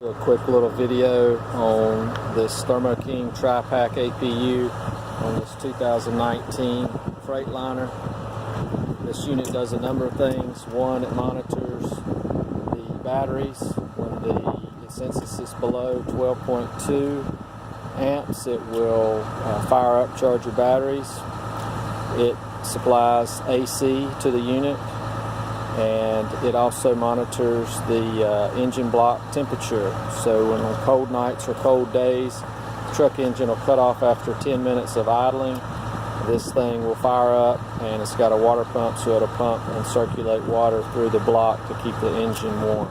A quick little video on this Thermo King Tri-Pack APU on this 2019 Freightliner. This unit does a number of things. One, it monitors the batteries. When the census is below 12.2 amps, it will fire up, charge your batteries. It supplies AC to the unit, and it also monitors the engine block temperature. So when on cold nights or cold days, the truck engine will cut off after 10 minutes of idling. This thing will fire up, and it's got a water pump, so it'll pump and circulate water through the block to keep the engine warm.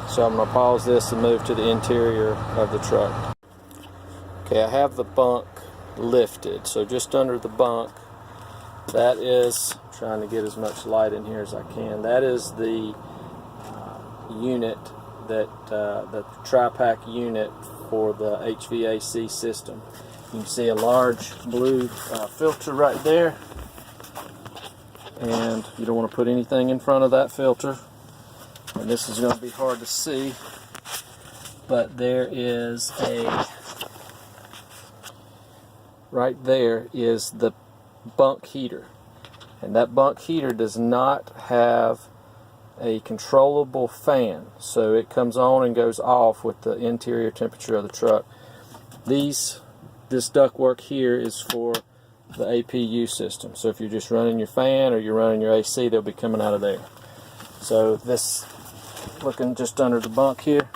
So I'm going to pause this and move to the interior of the truck. Okay, I have the bunk lifted, so just under the bunk, that is, trying to get as much light in here as I can, that is the unit, that the Tri-Pack unit for the HVAC system. You can see a large blue filter right there, and you don't want to put anything in front of that filter, and this is going to be hard to see, but there is right there is the bunk heater, and that bunk heater does not have a controllable fan, so it comes on and goes off with the interior temperature of the truck. This ductwork here is for the APU system, so if you're just running your fan or you're running your AC, they'll be coming out of there. So this, looking just under the bunk here,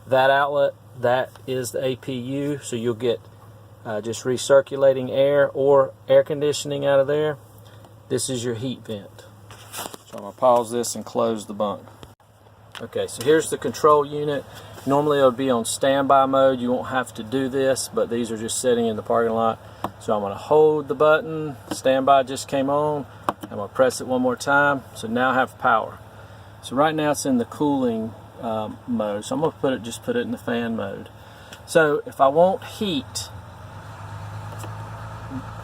that outlet, that is the APU, so you'll get just recirculating air or air conditioning out of there. This is your heat vent. So I'm going to pause this and close the bunk. Okay, so here's the control unit. Normally it would be on standby mode. You won't have to do this, but these are just sitting in the parking lot. So I'm going to hold the button. Standby just came on. I'm going to press it one more time. So now I have power. So right now it's in the cooling mode. So I'm going to just put it in the fan mode. So if I want heat,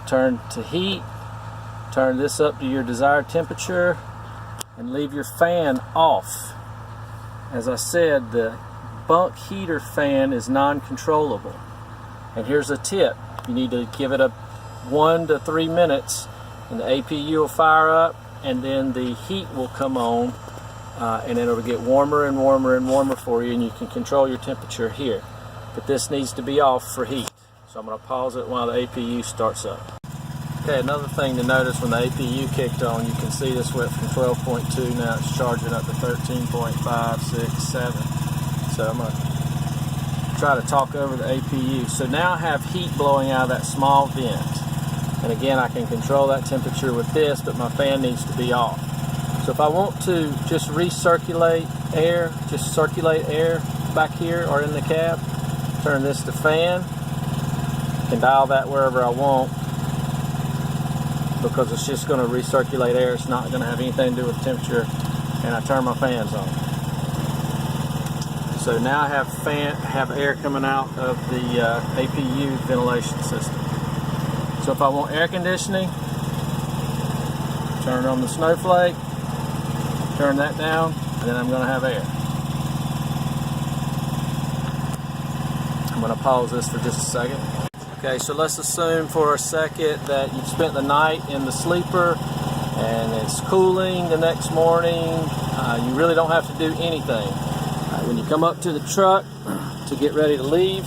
turn to heat, turn this up to your desired temperature, and leave your fan off. As I said, the bunk heater fan is non-controllable. And here's a tip: you need to give it 1 to 3 minutes, and the APU will fire up, and then the heat will come on, and it'll get warmer and warmer and warmer for you, and you can control your temperature here. But this needs to be off for heat. So I'm going to pause it while the APU starts up. Okay, another thing to notice, when the APU kicked on, you can see this went from 12.2, now it's charging up to 13.5, 6, 7. So I'm going to try to talk over the APU. So now I have heat blowing out of that small vent. And again, I can control that temperature with this, but my fan needs to be off. So if I want to just recirculate air, just circulate air back here or in the cab, turn this to fan. I can dial that wherever I want, because it's just going to recirculate air. It's not going to have anything to do with temperature, and I turn my fans on. So now I have air coming out of the APU ventilation system. So if I want air conditioning, turn on the snowflake, turn that down, and then I'm going to have air. I'm going to pause this for just a second. Okay, so let's assume for a second that you've spent the night in the sleeper and it's cooling the next morning. You really don't have to do anything. When you come up to the truck to get ready to leave,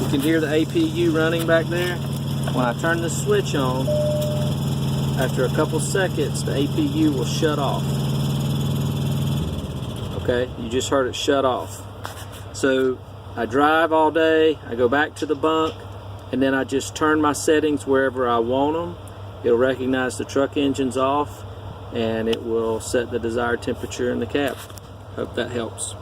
you can hear the APU running back there. When I turn the switch on, after a couple seconds, the APU will shut off. Okay, you just heard it shut off. So I drive all day, I go back to the bunk, and then I just turn my settings wherever I want them. It'll recognize the truck engine's off, and it will set the desired temperature in the cab. Hope that helps.